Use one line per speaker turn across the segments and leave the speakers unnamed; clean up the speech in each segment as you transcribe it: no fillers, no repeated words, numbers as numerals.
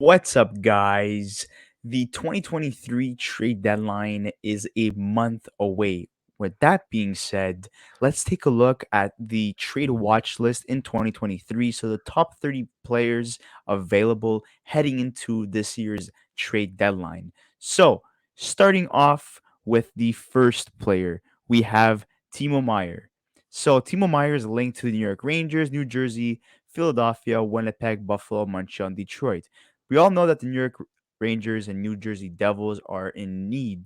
What's up, guys? The 2023 trade deadline is a month away. With that being said, let's take a look at the trade watch list in 2023. So, the top 30 players available heading into this year's trade deadline. So, starting off with the first player, we have Timo Meier. So, Timo Meier is linked to the New York Rangers, New Jersey, Philadelphia, Winnipeg, Buffalo, Montreal, and Detroit. We all know that the New York Rangers and New Jersey Devils are in need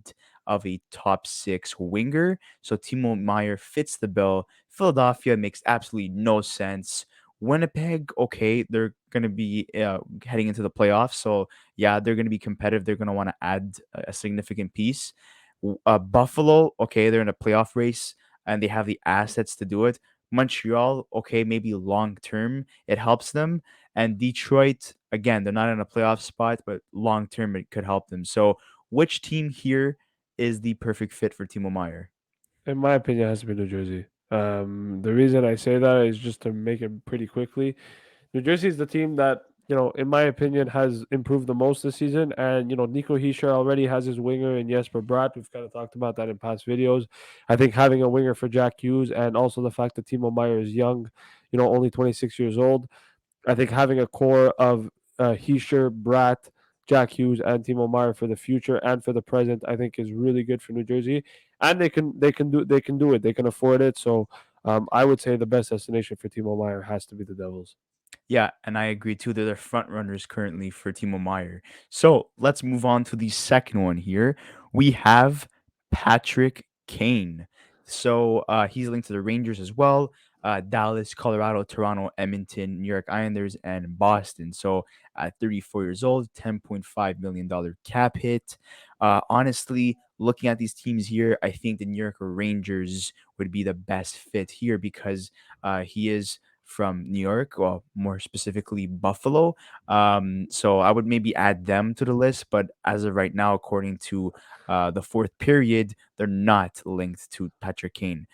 of a top six winger. So Timo Meyer fits the bill. Philadelphia makes absolutely no sense. Winnipeg, okay, they're going to be heading into the playoffs. So, yeah, they're going to be competitive. They're going to want to add a significant piece. Buffalo, okay, they're in a playoff race and they have the assets to do it. Montreal, okay, maybe long term, it helps them. And Detroit, again, they're not in a playoff spot, but long term it could help them. So, which team here is the perfect fit for Timo Meyer?
In my opinion, it has to be New Jersey. The reason I say that is just to make it pretty quickly. New Jersey is the team that, in my opinion, has improved the most this season. And, Nico Hischier already has his winger and Jesper Bratt. We've kind of talked about that in past videos. I think having a winger for Jack Hughes and also the fact that Timo Meyer is young, only 26 years old, I think having a core of Hischier, Bratt, Jack Hughes, and Timo Meyer for the future and for the present, I think is really good for New Jersey, and they can do it. They can afford it. So I would say the best destination for Timo Meyer has to be the Devils.
Yeah, and I agree too. They're the front runners currently for Timo Meyer. So let's move on to the second one here. We have Patrick Kane. So he's linked to the Rangers as well. Dallas, Colorado, Toronto, Edmonton, New York Islanders, and Boston. So at 34 years old, $10.5 million cap hit. Honestly, looking at these teams here, I think the New York Rangers would be the best fit here because he is from New York, well, more specifically Buffalo. So I would maybe add them to the list, but as of right now, according to the fourth period, they're not linked to Patrick Kane.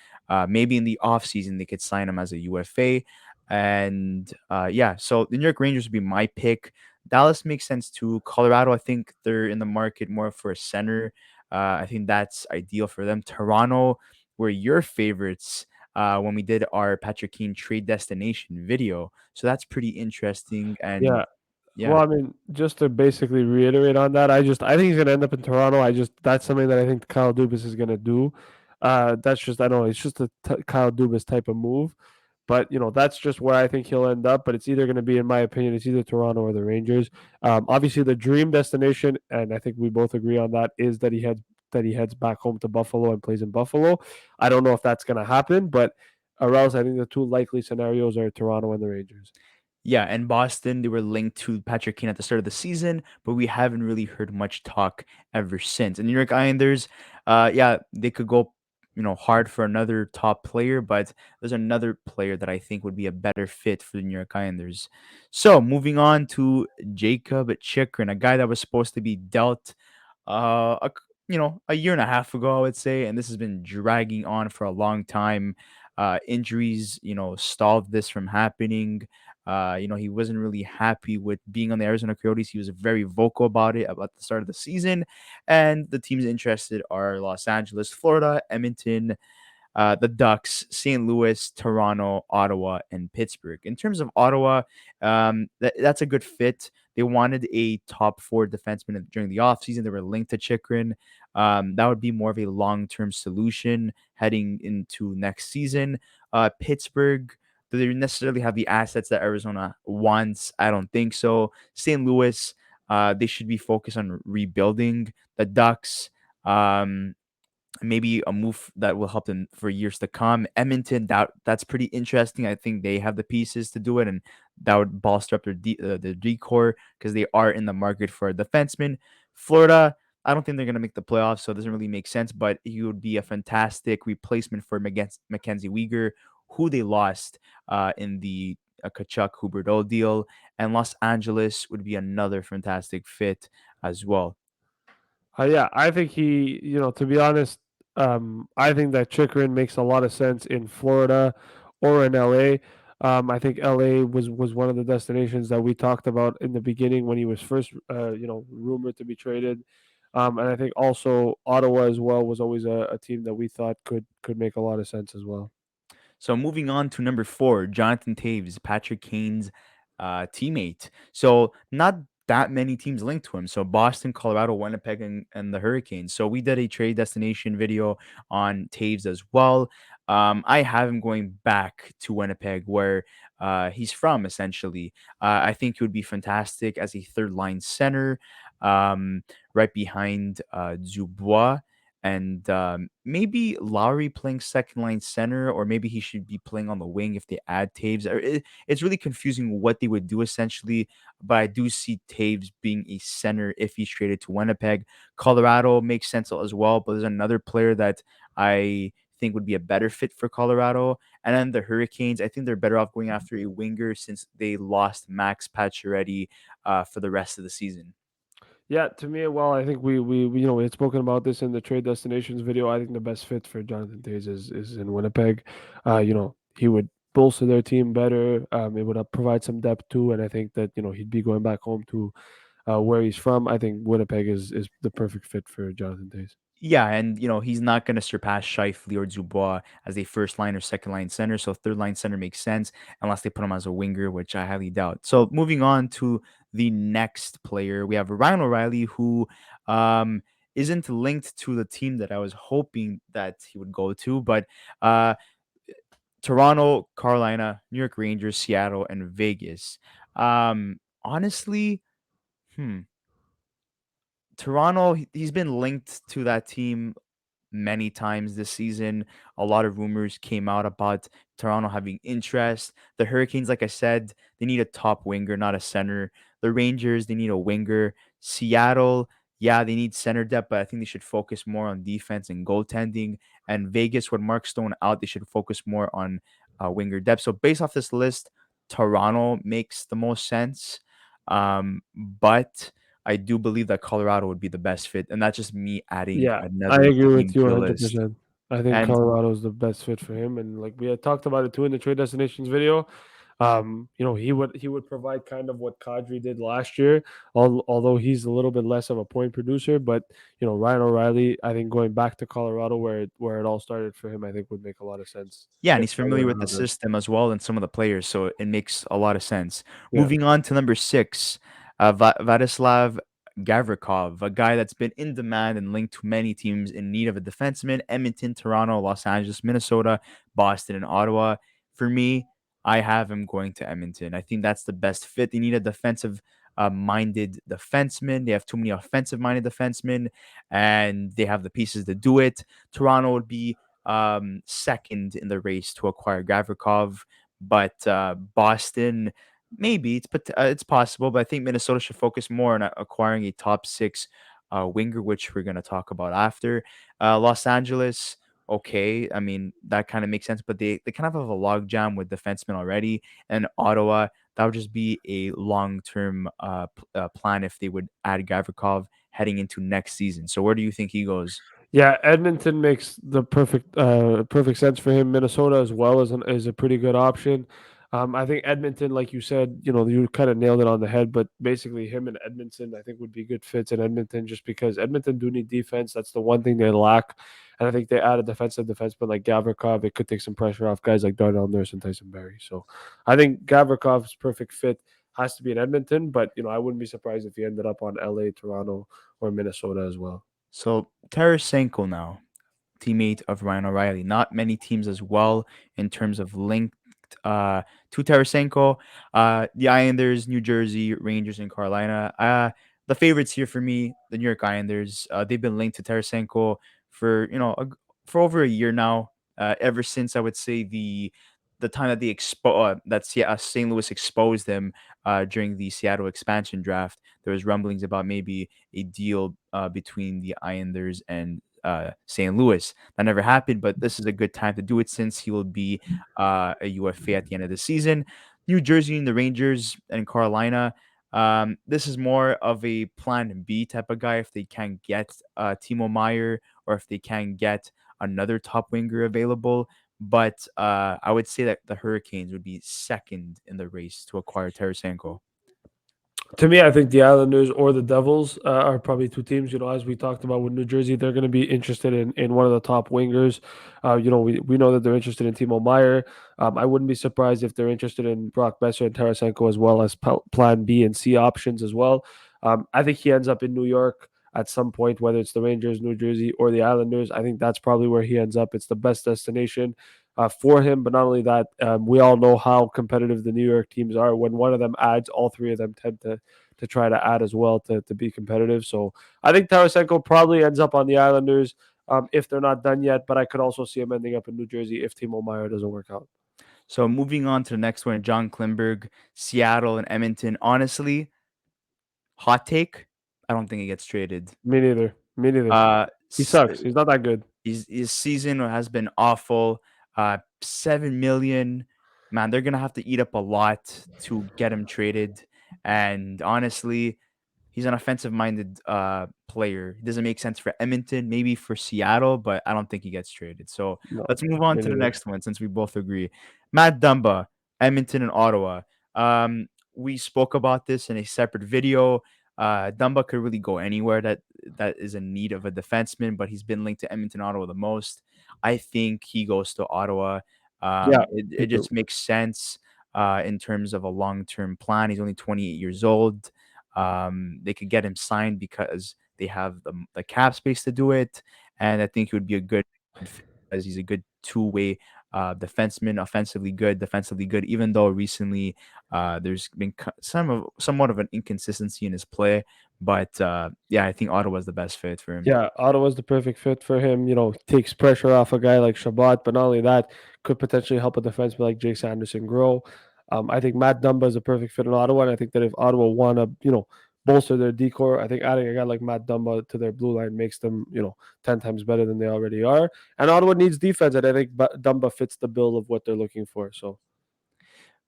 Maybe in the offseason, they could sign him as a UFA. And yeah, so the New York Rangers would be my pick. Dallas makes sense too. Colorado, I think they're in the market more for a center. I think that's ideal for them. Toronto were your favorites when we did our Patrick Kane trade destination video. So that's pretty interesting. And
Yeah.
yeah,
Well, I mean, just to basically reiterate on that, I think he's gonna end up in Toronto. That's something that I think Kyle Dubas is gonna do. That's just I don't know. It's just a Kyle Dubas type of move. But that's just where I think he'll end up. But it's either going to be, in my opinion, it's either Toronto or the Rangers. Obviously, the dream destination, and I think we both agree on that, is that he heads back home to Buffalo and plays in Buffalo. I don't know if that's going to happen, but or else I think the two likely scenarios are Toronto and the Rangers.
yeah, and Boston, they were linked to Patrick Kane at the start of the season, but we haven't really heard much talk ever since. And New York Islanders, yeah, they could go, hard for another top player, but there's another player that I think would be a better fit for the New York Islanders. So moving on to Jacob Chikrin, a guy that was supposed to be dealt, a year and a half ago, I would say, and this has been dragging on for a long time. Injuries, stalled this from happening. He wasn't really happy with being on the Arizona Coyotes. He was very vocal about it about the start of the season. And the teams interested are Los Angeles, Florida, Edmonton, the Ducks, St. Louis, Toronto, Ottawa, and Pittsburgh. In terms of Ottawa, that's a good fit. They wanted a top four defenseman during the offseason. They were linked to Chikrin. That would be more of a long term solution heading into next season. Pittsburgh, do they necessarily have the assets that Arizona wants? I don't think so. St. Louis, they should be focused on rebuilding. The Ducks, maybe a move that will help them for years to come. Edmonton, that's pretty interesting. I think they have the pieces to do it, and that would bolster up their decor because they are in the market for a defenseman. Florida, I don't think they're gonna make the playoffs, so it doesn't really make sense. But he would be a fantastic replacement for Mackenzie Weegar, who they lost in the Kachuk Huberdeau deal, and Los Angeles would be another fantastic fit as well.
Yeah, I think to be honest, I think that Chikrin makes a lot of sense in Florida or in LA. I think LA was one of the destinations that we talked about in the beginning when he was first, rumored to be traded. And I think also Ottawa as well was always a team that we thought could make a lot of sense as well.
So moving on to number four, Jonathan Taves, Patrick Kane's teammate. So not that many teams linked to him. So Boston, Colorado, Winnipeg, and the Hurricanes. So we did a trade destination video on Taves as well. I have him going back to Winnipeg, where he's from. Essentially, I think he would be fantastic as a third line center, right behind Dubois and maybe Lowry playing second line center, or maybe he should be playing on the wing if they add Taves. It's really confusing what they would do essentially, but I do see Taves being a center if he's traded to Winnipeg. Colorado makes sense as well, but there's another player that I think would be a better fit for Colorado. And then the Hurricanes, I think they're better off going after a winger since they lost Max Pacioretty for the rest of the season.
Yeah, to me, well, I think we had spoken about this in the trade destinations video. I think the best fit for Jonathan Tays is in Winnipeg. He would bolster their team better. It would provide some depth too, and I think that he'd be going back home to where he's from. I think Winnipeg is the perfect fit for Jonathan Tays.
Yeah, and he's not going to surpass Shifley or Dubois as a first line or second line center. So third line center makes sense unless they put him as a winger, which I highly doubt. So moving on to the next player, we have Ryan O'Reilly, who isn't linked to the team that I was hoping that he would go to, but uh, Toronto, Carolina, New York Rangers, Seattle, and Vegas. Honestly, hmm, Toronto, he's been linked to that team many times this season. A lot of rumors came out about Toronto having interest. The Hurricanes, like I said, they need a top winger, not a center. The Rangers, they need a winger. Seattle, yeah, they need center depth, but I think they should focus more on defense and goaltending. And Vegas, with Mark Stone out, they should focus more on winger depth. So based off this list, Toronto makes the most sense. But I do believe that Colorado would be the best fit, and that's just me adding
Yeah, I
another
agree with
team
you
to the list.
100%. I think
And
Colorado is the best fit for him, and like we had talked about it too in the trade destinations video. He would provide kind of what Kadri did last year, although he's a little bit less of a point producer. But Ryan O'Reilly, I think going back to Colorado where it all started for him, I think would make a lot of sense
yeah, and
if
he's
that
familiar
were to
with the
happen.
system as well and some of the players, so it makes a lot of sense.
Yeah.
Moving on to number six, Vladislav Gavrikov, a guy that's been in demand and linked to many teams in need of a defenseman: Edmonton, Toronto, Los Angeles, Minnesota, Boston, and Ottawa. For me, I have him going to Edmonton. I think that's the best fit. They need a defensive minded defenseman. They have too many offensive minded defensemen, and they have the pieces to do it. Toronto would be second in the race to acquire Gavrikov, but Boston, maybe it's possible, but I think Minnesota should focus more on acquiring a top six winger, which we're gonna talk about after. Los Angeles, okay, I mean that kind of makes sense, but they kind of have a logjam with defensemen already, and Ottawa. That would just be a long-term plan if they would add Gavrikov heading into next season. So where do you think he goes?
Yeah, Edmonton makes the perfect sense for him. Minnesota as well is a pretty good option. I think Edmonton, like you said, you kind of nailed it on the head. But basically, him and Edmonton, I think, would be good fits in Edmonton, just because Edmonton do need defense. That's the one thing they lack, and I think they add a defensive defenseman like Gavrikov. It could take some pressure off guys like Darnell Nurse and Tyson Berry. So, I think Gavrikov's perfect fit has to be in Edmonton. But I wouldn't be surprised if he ended up on LA, Toronto, or Minnesota as well.
So Tarasenko now, teammate of Ryan O'Reilly. Not many teams as well in terms of linked to Tarasenko. The Islanders, New Jersey, Rangers, and Carolina. The favorites here for me, the New York Islanders. They've been linked to Tarasenko for for over a year now. Ever since I would say the time that St. Louis exposed them during the Seattle expansion draft. There was rumblings about maybe a deal between the Islanders and St. Louis. That never happened, but this is a good time to do it since he will be a UFA at the end of the season. New Jersey and the Rangers and Carolina. This is more of a plan B type of guy if they can get Timo Meier or if they can get another top winger available. but I would say that the Hurricanes would be second in the race to acquire Tarasenko.
To me, I think the Islanders or the Devils are probably two teams. As we talked about with New Jersey, they're going to be interested in one of the top wingers. We know that they're interested in Timo Meier. I wouldn't be surprised if they're interested in Brock Besser and Tarasenko as well as Plan B and C options as well. I think he ends up in New York at some point, whether it's the Rangers, New Jersey, or the Islanders. I think that's probably where he ends up. It's the best destination for him. But not only that, we all know how competitive the New York teams are. When one of them adds, all three of them tend to try to add as well to be competitive. So I think Tarasenko probably ends up on the Islanders if they're not done yet. But I could also see him ending up in New Jersey if Timo Meyer doesn't work out.
So moving on to the next one, John Klimberg, Seattle and Edmonton. Honestly, hot take, I don't think he gets traded.
Me neither. Me neither.
Uh,
He sucks. He's not that good.
his season has been awful. 7 million. Man, they're gonna have to eat up a lot to get him traded. And honestly, he's an offensive minded player. It doesn't make sense for Edmonton, maybe for Seattle, but I don't think he gets traded. So
No,
let's move on
me
to the
neither.
next one since we both agree. Matt Dumba, Edmonton and Ottawa. We spoke about this in a separate video. Dumba could really go anywhere that is in need of a defenseman, but he's been linked to Edmonton, Ottawa the most. I think he goes to Ottawa.
Yeah,
It
me too.
just makes sense in terms of a long term plan. He's only 28 years old. They could get him signed because they have the cap space to do it, and I think he would be a good fit as he's a good two-way defenseman, offensively good, defensively good. Even though recently there's been somewhat of an inconsistency in his play, but yeah, I think Ottawa's the best fit for him.
Yeah, Ottawa's the perfect fit for him. Takes pressure off a guy like Shabbat, but not only that, could potentially help a defenseman like Jake Sanderson grow. I think Matt Dumba is a perfect fit in Ottawa, and I think that if Ottawa want to, bolster their decor, I think adding a guy like Matt Dumba to their blue line makes them, 10 times better than they already are. And Ottawa needs defense, and I think Dumba fits the bill of what they're looking for. So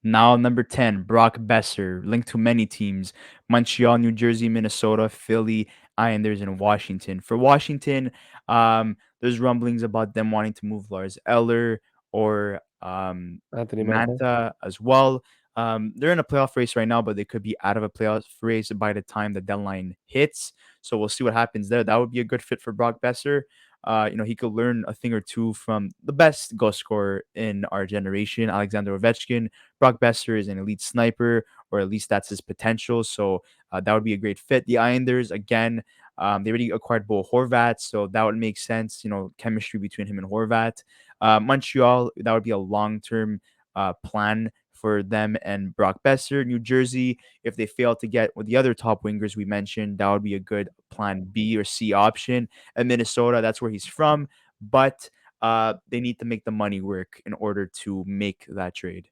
Now, number 10, Brock Besser, linked to many teams: Montreal, New Jersey, Minnesota, Philly, Islanders, and Washington. For Washington, there's rumblings about them wanting to move Lars Eller or
Anthony Manta.
Manta as well. They're in a playoff race right now, but they could be out of a playoff race by the time the deadline hits. So we'll see what happens there. That would be a good fit for Brock Besser. He could learn a thing or two from the best goal scorer in our generation, Alexander Ovechkin. Brock Besser is an elite sniper, or at least that's his potential. So that would be a great fit. The Islanders, again, they already acquired Bo Horvat, so that would make sense. Chemistry between him and Horvat. Montreal, that would be a long-term plan for them and Brock Besser. New Jersey, if they fail to get with the other top wingers we mentioned, that would be a good plan B or C option. And Minnesota, that's where he's from, but they need to make the money work in order to make that trade.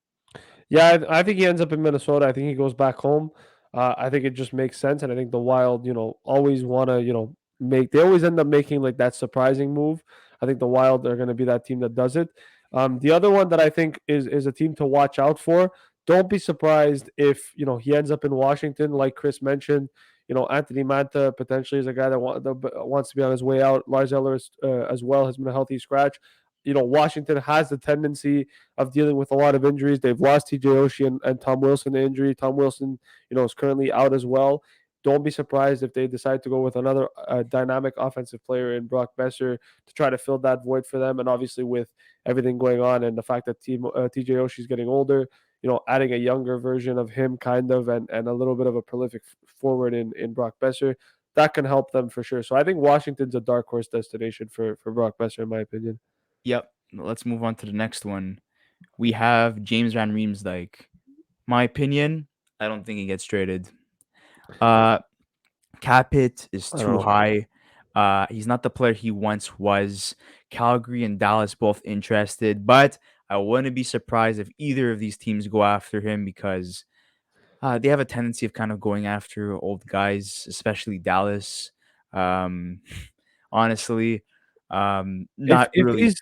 Yeah, I think he ends up in Minnesota. I think he goes back home. I think it just makes sense, and I think the Wild, always want to, make. They always end up making like that surprising move. I think the Wild are going to be that team that does it. The other one that I think is a team to watch out for. Don't be surprised if he ends up in Washington, like Chris mentioned. Anthony Manta potentially is a guy that wants to be on his way out. Lars Eller as well has been a healthy scratch. Washington has the tendency of dealing with a lot of injuries. They've lost TJ Oshie and Tom Wilson to injury. Tom Wilson, is currently out as well. Don't be surprised if they decide to go with another dynamic offensive player in Brock Besser to try to fill that void for them. And obviously, with everything going on and the fact that TJ Oshie is getting older, adding a younger version of him, kind of, and a little bit of a prolific forward in Brock Besser, that can help them for sure. So I think Washington's a dark horse destination for Brock Besser, in my opinion.
Yep. Let's move on to the next one. We have James Van Riemsdyk. My opinion, I don't think he gets traded. Uh, Cap hit is
I don't
too
know.
high. He's not the player he once was. Calgary and Dallas both interested, but I wouldn't be surprised if either of these teams go after him because they have a tendency of kind of going after old guys, especially Dallas. Um, honestly,
If
not
if
really.
he's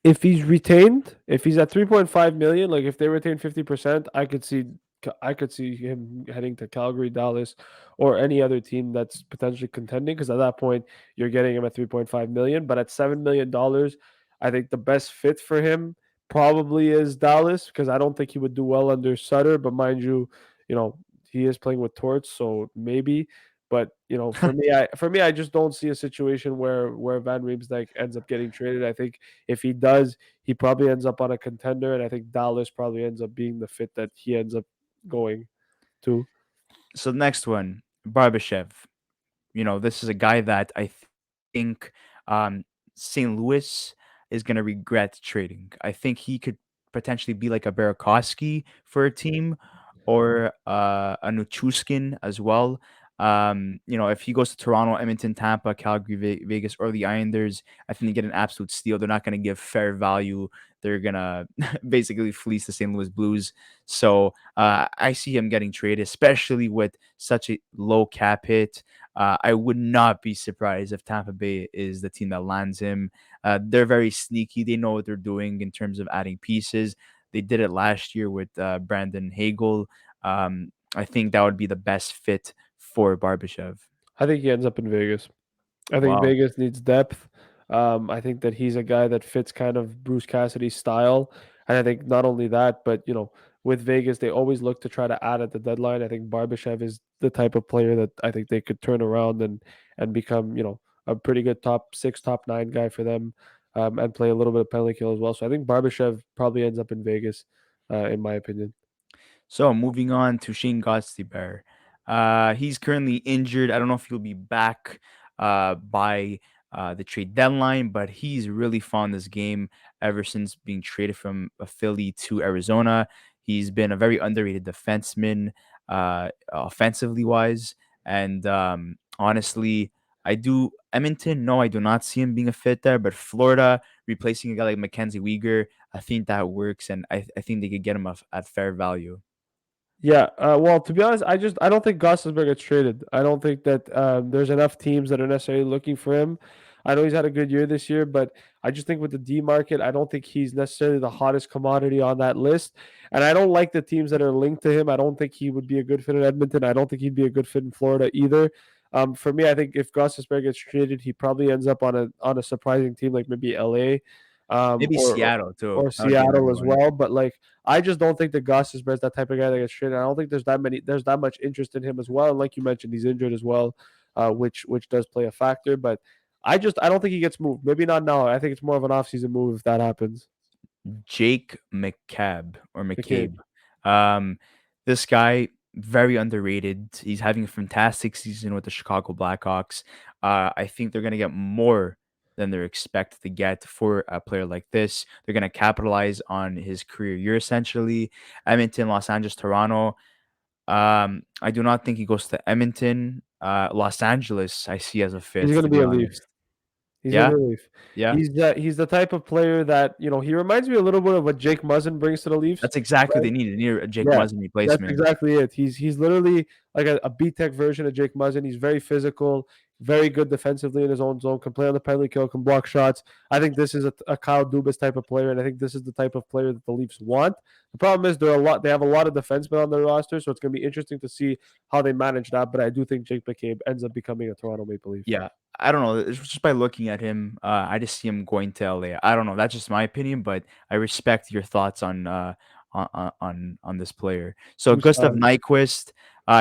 if he's retained, if he's at 3.5 million, like if they retain 50%, I could see him heading to Calgary, Dallas, or any other team that's potentially contending. Because at that point, you're getting him at 3.5 million. But at $7 million, I think the best fit for him probably is Dallas because I don't think he would do well under Sutter. But mind you, you know he is playing with Torts, so maybe. But I just don't see a situation where Van Riemsdyk ends up getting traded. I think if he does, he probably ends up on a contender, and I think Dallas probably ends up being the fit that he ends up going to.
So the next one, Barbashev. This is a guy that I think St. Louis is going to regret trading. I think he could potentially be like a Burakovsky for a team or a Nuchuskin as well. If he goes to Toronto, Edmonton, Tampa, Calgary, Vegas, or the Islanders, I think they get an absolute steal. They're not going to give fair value. They're going to basically fleece the St. Louis Blues. So I see him getting traded, especially with such a low cap hit. I would not be surprised if Tampa Bay is the team that lands him. They're very sneaky. They know what they're doing in terms of adding pieces. They did it last year with Brandon Hagel. I think that would be the best fit for Barbashev.
I think he ends up in Vegas. I think
Wow.
Vegas needs depth. I think that he's a guy that fits kind of Bruce Cassidy's style. And I think not only that, but with Vegas, they always look to try to add at the deadline. I think Barbashev is the type of player that I think they could turn around and become, a pretty good top six, top nine guy for them, and play a little bit of penalty kill as well. So I think Barbashev probably ends up in Vegas, in my opinion.
So moving on to Shane Gostisbehere. He's currently injured. I don't know if he'll be back by the trade deadline, but he's really found this game ever since being traded from Philly to Arizona. He's been a very underrated defenseman, offensively wise, and honestly, I do Edmonton. No, I do not see him being a fit there. But Florida replacing a guy like Mackenzie Weegar, I think that works, and I think they could get him at fair value.
Yeah, well, to be honest, I don't think Gostisbehere gets traded. I don't think that there's enough teams that are necessarily looking for him. I know he's had a good year this year, but I just think with the D market, I don't think he's necessarily the hottest commodity on that list. And I don't like the teams that are linked to him. I don't think he would be a good fit in Edmonton. I don't think he'd be a good fit in Florida either. For me, I think if Gostisbehere gets traded, he probably ends up on a surprising team like maybe LA, um,
Maybe
or
Seattle too.
or
That would be
Seattle
another
as
one.
well. But like I just don't think that Gus is that type of guy that gets traded. I don't think there's that much interest in him as well. And like you mentioned, he's injured as well, which does play a factor. But I don't think he gets moved. Maybe not now. I think it's more of an offseason move if that happens.
Jake McCabe or
McCabe.
McCabe. Um, this guy very underrated. He's having a fantastic season with the Chicago Blackhawks. I think they're gonna get more than they're expected to get for a player like this. They're gonna capitalize on his career year essentially. Edmonton, Los Angeles, Toronto. I do not think he goes to Edmonton. Los Angeles, I see as a
He's
fit,
going to
to
be
be
a Leaf.
honest.
He's going to
Yeah,
be a Leaf.
yeah.
He's the type of player that he reminds me a little bit of what Jake Muzzin brings to the Leafs.
That's exactly what
Right?
they need. They need a Jake
Yeah,
Muzzin
that's
replacement.
exactly it. He's literally like a B-Tech version of Jake Muzzin. He's very physical, very good defensively in his own zone, can play on the penalty kill, can block shots. I think this is a Kyle Dubas type of player, and I think this is the type of player that the Leafs want. The problem is they have a lot of defensemen on their roster, so it's going to be interesting to see how they manage that. But I do think Jake McCabe ends up becoming a Toronto Maple Leaf.
Yeah, I don't know. It's just by looking at him, I just see him going to LA. I don't know. That's just my opinion, but I respect your thoughts on on this player. So Gustav
Gustav.
Nyquist,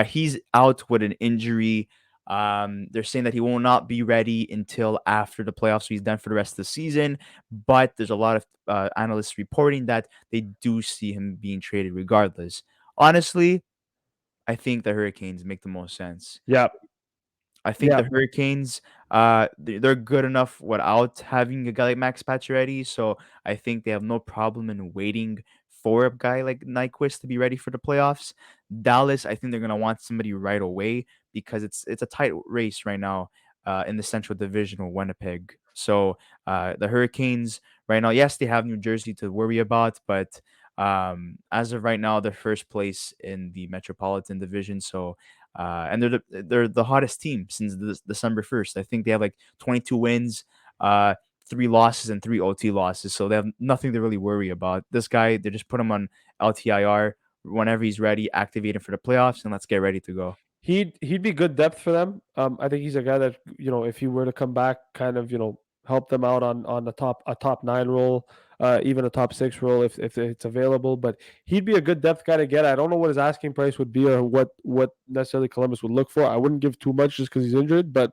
he's out with an injury. They're saying that he will not be ready until after the playoffs, so he's done for the rest of the season. But there's a lot of analysts reporting that they do see him being traded regardless. Honestly, I think the Hurricanes make the most sense.
Yeah,
I think
yeah.
the Hurricanes, they're good enough without having a guy like Max Pacioretty, so I think they have no problem in waiting for a guy like Nyquist to be ready for the playoffs. Dallas, I think they're gonna want somebody right away because it's a tight race right now in the Central Division with Winnipeg. So the Hurricanes right now, yes, they have New Jersey to worry about, but as of right now, they're first place in the Metropolitan Division. So and they're the hottest team since December 1st. I think they have like 22 wins, uh, 3 losses and 3 OT losses, so they have nothing to really worry about. This guy, they just put him on LTIR whenever he's ready, activate him for the playoffs, and let's get ready to go.
He'd be good depth for them. I think he's a guy that if he were to come back, kind of help them out on a top nine role, even a top six role if it's available. But he'd be a good depth guy to get. I don't know what his asking price would be or what necessarily Columbus would look for. I wouldn't give too much just because he's injured, but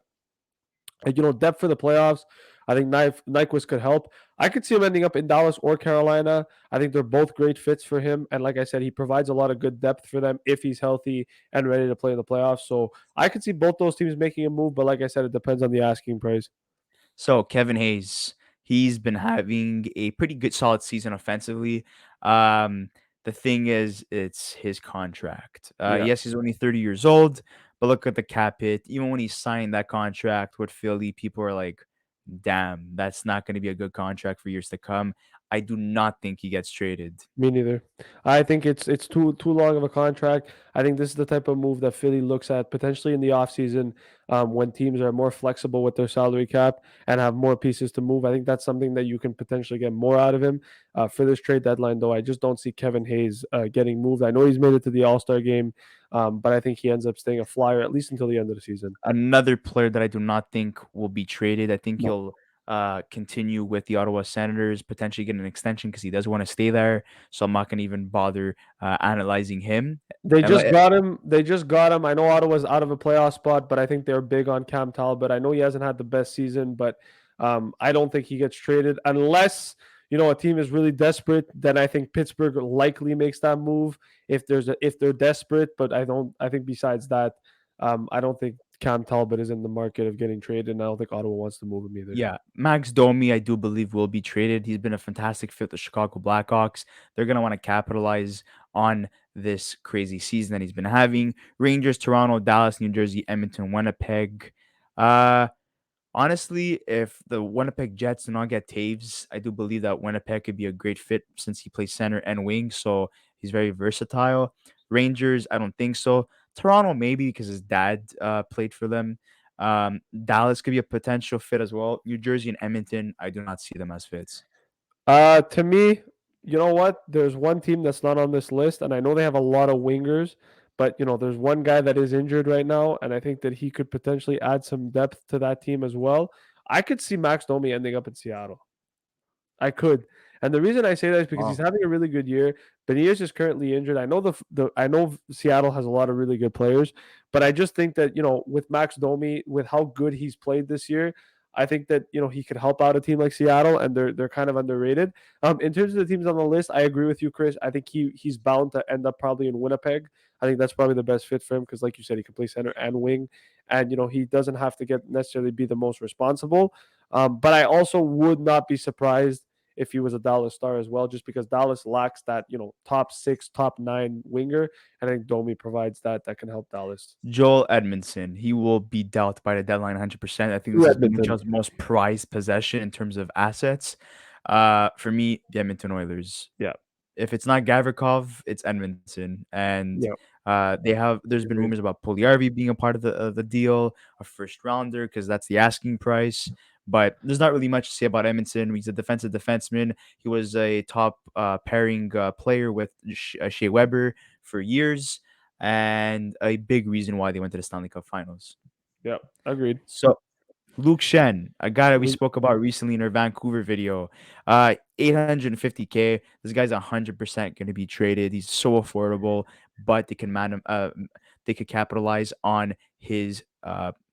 depth for the playoffs. I think Nyquist could help. I could see him ending up in Dallas or Carolina. I think they're both great fits for him. And like I said, he provides a lot of good depth for them if he's healthy and ready to play in the playoffs. So I could see both those teams making a move. But like I said, it depends on the asking price.
So Kevin Hayes, he's been having a pretty good solid season offensively. Um, the thing is, it's his contract.
Yeah,
Yes, he's only 30 years old, but look at the cap hit. Even when he signed that contract with Philly, people are like, damn, that's not going to be a good contract for years to come. I do not think he gets traded.
me neither. I think it's too long of a contract. I think this is the type of move that Philly looks at potentially in the offseason, when teams are more flexible with their salary cap and have more pieces to move. I think that's something that you can potentially get more out of him for this trade deadline. Though I just don't see Kevin Hayes getting moved. I know he's made it to the All Star game, but I think he ends up staying a flyer at least until the end of the season.
Another player that I do not think will be traded. I think
No.
he'll continue with the Ottawa Senators, potentially get an extension because he does want to stay there. So I'm not going to even bother analyzing him.
They
And
just
like,
got him. They just got him. I know Ottawa's out of a playoff spot, but I think they're big on Cam Talbot. I know he hasn't had the best season, but I don't think he gets traded unless a team is really desperate. Then I think Pittsburgh likely makes that move if they're desperate. But I don't. I think besides that, I don't think Cam Talbot is in the market of getting traded, and I don't think Ottawa wants to move him either.
yeah, Max Domi, I do believe will be traded. He's been a fantastic fit with the Chicago Blackhawks. They're going to want to capitalize on this crazy season that he's been having. Rangers, Toronto, Dallas, New Jersey, Edmonton, Winnipeg. Uh, Honestly, if the Winnipeg Jets do not get Taves, I do believe that Winnipeg could be a great fit since he plays center and wing, so he's very versatile. Rangers, I don't think so. Toronto, maybe because his dad played for them. Dallas could be a potential fit as well. New Jersey and Edmonton, I do not see them as fits.
To me, you know what? There's one team that's not on this list, and I know they have a lot of wingers, but there's one guy that is injured right now, and I think that he could potentially add some depth to that team as well. I could see Max Domi ending up in Seattle. I could. And the reason I say that is because he's
Wow.
having a really good year. Beniers is currently injured. I know I know Seattle has a lot of really good players, but I just think that with Max Domi, with how good he's played this year, I think that he could help out a team like Seattle, and they're kind of underrated. In terms of the teams on the list, I agree with you, Chris. I think he's bound to end up probably in Winnipeg. I think that's probably the best fit for him because, like you said, he can play center and wing, and he doesn't have to get necessarily be the most responsible. But I also would not be surprised if he was a Dallas star as well, just because Dallas lacks that, top six, top nine winger. And I think Domi provides that can help Dallas.
Joel Edmondson, he will be dealt by the deadline 100%. I think this
To
is the
Edmonton.
NHL's most prized possession in terms of assets. For me, the Edmonton Oilers.
Yeah.
If it's not Gavrikov, it's Edmondson, and
Yeah.
they have. There's been
Agreed.
rumors about Puljujärvi being a part of the deal, a first rounder, because that's the asking price. But there's not really much to say about Edmondson. He's a defensive defenseman. He was a top pairing player with Shea Weber for years, and a big reason why they went to the Stanley Cup Finals.
Yeah. Agreed.
So Luke Shen, a guy that we
Luke-
spoke about recently in our Vancouver video, 850K. This guy's 100% going to be traded. He's so affordable, but they could capitalize on his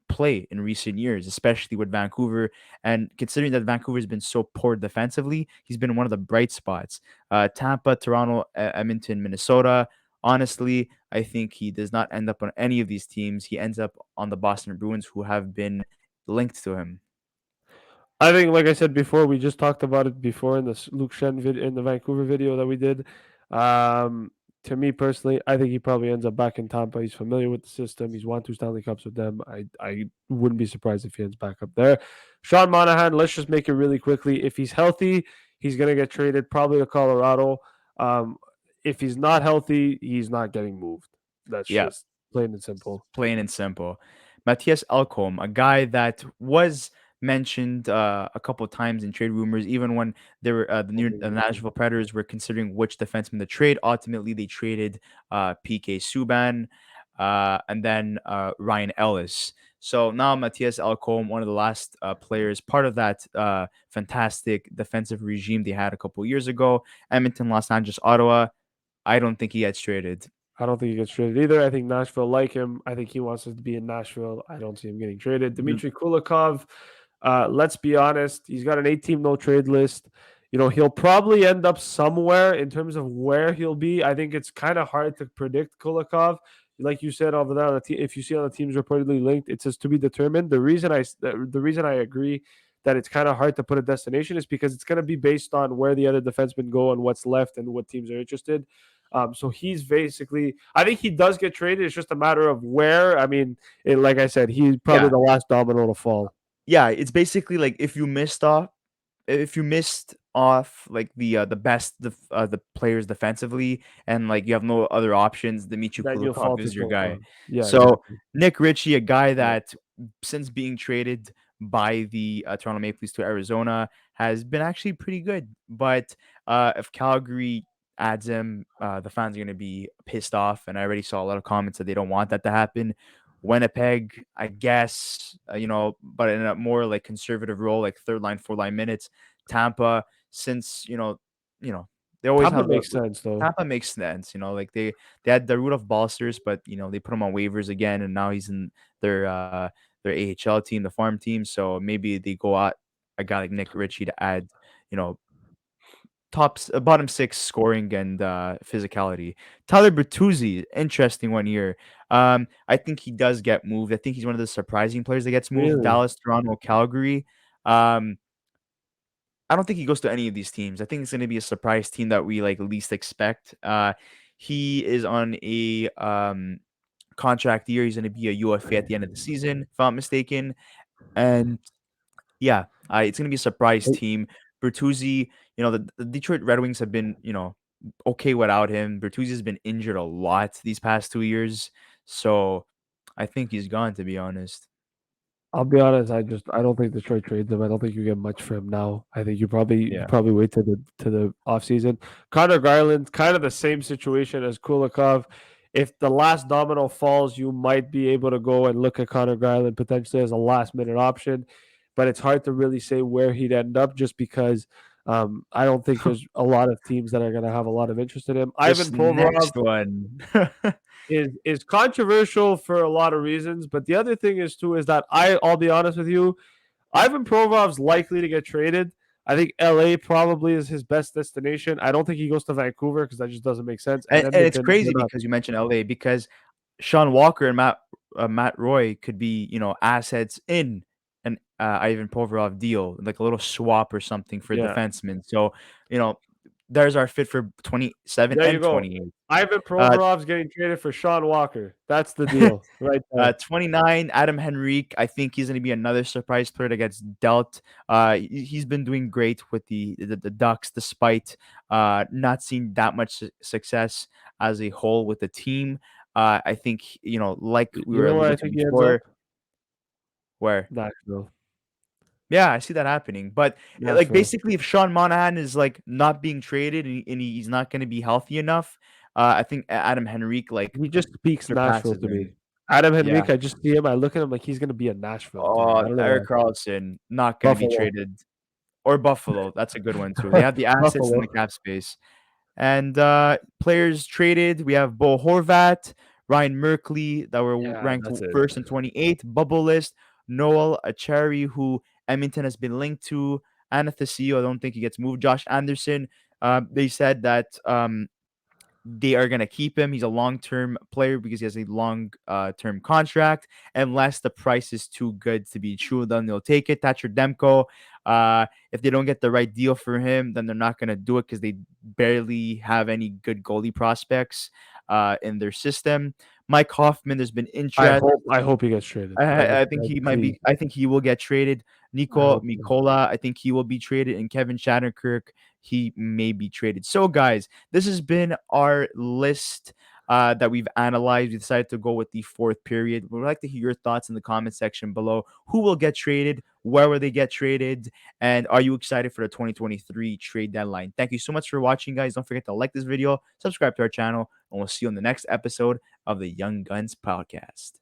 play in recent years, especially with Vancouver. And considering that Vancouver has been so poor defensively, he's been one of the bright spots. Tampa, Toronto, Edmonton, Minnesota. Honestly, I think he does not end up on any of these teams. He ends up on the Boston Bruins, who have been linked to him.
I think, like I said before, we just talked about it before in the Luke Shen in the Vancouver video that we did. Um, to me personally, I think he probably ends up back in Tampa. He's familiar with the system. He's won two Stanley Cups with them. I wouldn't be surprised if he ends back up there. Sean Monahan, let's just make it really quickly. If he's healthy, he's gonna get traded probably to Colorado. Um, if he's not healthy, he's not getting moved. That's
Yeah,
just plain and simple.
plain and simple. Matthias Alcom, a guy that was mentioned a couple times in trade rumors, even when they were the Nashville Predators were considering which defenseman to trade. Ultimately, they traded PK Subban and then Ryan Ellis. So now Matthias Alcom, one of the last players, part of that fantastic defensive regime they had a couple years ago. Edmonton, Los Angeles, Ottawa. I don't think he gets traded.
I don't think he gets traded either. I think Nashville like him. I think he wants us to be in Nashville. I don't see him getting traded. Dmitry Kulikov, let's be honest, he's got an 8-team no trade list. He'll probably end up somewhere in terms of where he'll be. I think it's kind of hard to predict Kulikov. Like you said over there, if you see on the teams reportedly linked, it says to be determined. The reason I agree that it's kind of hard to put a destination is because it's going to be based on where the other defensemen go and what's left and what teams are interested. So he's basically, I think he does get traded. It's just a matter of where. I mean, like I said, he's probably
Yeah,
the last domino to fall.
yeah. It's basically like if you missed off like the best the players defensively and like you have no other options, Dmitry
Then you'll fall
Kulikov
to
is your guy.
Kulikov. Yeah,
So
exactly.
Nick Ritchie, a guy
Yeah.
that since being traded by the Toronto Maple Leafs to Arizona has been actually pretty good. But if Calgary adds him, the fans are going to be pissed off. And I already saw a lot of comments that they don't want that to happen. Winnipeg, I guess, but in a more like conservative role, like third line, four line minutes. Tampa, since they always
Tampa
have the
makes sense though.
Tampa makes sense. They had the root of Boesters, but they put him on waivers again, and now he's in their AHL team, the farm team. So maybe they go out a guy like Nick Ritchie to add, you know, bottom six scoring and physicality. Tyler Bertuzzi, interesting one here. I think he does get moved. I think he's one of the surprising players that gets moved.
Really?
Dallas, Toronto, Calgary. Um, I don't think he goes to any of these teams. I think it's going to be a surprise team that we like least expect. He is on a contract year. He's going to be a UFA at the end of the season, if I'm not mistaken. And yeah, it's going to be a surprise team. Bertuzzi, the Detroit Red Wings have been, okay without him. Bertuzzi has been injured a lot these past 2 years. So I think he's gone, to be honest.
I'll be honest. I don't think Detroit trades him. I don't think you get much for him now. I think you
Yeah.
probably wait to the off season. Connor Garland, kind of the same situation as Kulikov. If the last domino falls, you might be able to go and look at Connor Garland potentially as a last minute option, but it's hard to really say where he'd end up just because I don't think there's a lot of teams that are going to have a lot of interest in him.
This
Ivan Provorov
next one.
is controversial for a lot of reasons, but the other thing is too is that I'll be honest with you, Ivan Provorov's likely to get traded. I think LA probably is his best destination. I don't think he goes to Vancouver because that just doesn't make sense. And
And it's
Edmonton, they're
crazy
not.
because you mentioned LA because Sean Walker and Matt Roy could be, assets in an Ivan Provorov deal, like a little swap or something for
Yeah,
defensemen. So, you know, there's our fit for 27
there you
and
go.
28.
Ivan
Uh,
Provorov's getting traded for Sean Walker. That's the deal right there.
29, Adam Henrique. I think he's going to be another surprise player that gets dealt. He's been doing great with the Ducks, despite not seeing that much success as a whole with the team. I think like we
You
were
know where I
alluding to
think he ends up?
before, where
Nashville.
yeah, I see that happening. But like
Nashville.
basically, if Sean Monahan is like not being traded and he's not going to be healthy enough, I think Adam Henrique like
He just speaks Nashville
surpasses
to me.
him.
Adam
Yeah.
Henrique, I just see him. I look at him like he's gonna be a Nashville to me.
Oh,
I don't know
Eric
why.
Carlson not going to be
Buffalo.
traded. Or Buffalo, that's a good one too. They have the assets and
Buffalo.
the cap space. And players traded, we have Bo Horvat, Ryan Merkley that were
Yeah,
ranked
that's it.
first and 28th, bubble list, Noel Achari, who Edmonton has been linked to, Anastasio, I don't think he gets moved, Josh Anderson. They said that they are going to keep him. He's a long-term player because he has a long-term contract. Unless the price is too good to be true, then they'll take it. Thatcher Demko, if they don't get the right deal for him, then they're not going to do it because they barely have any good goalie prospects in their system. Mike Hoffman, there's been interest.
I hope he gets traded.
I think he might
Please.
be. I think he will get traded.
I
Nico
hope so.
Mikola, I think he will be traded, and Kevin Shattenkirk, he may be traded. So, guys, this has been our list that we've analyzed. We decided to go with the fourth period. We'd like to hear your thoughts in the comment section below. Who will get traded? Where will they get traded? And are you excited for the 2023 trade deadline? Thank you so much for watching, guys. Don't forget to like this video, subscribe to our channel, and we'll see you on the next episode of the Young Guns podcast.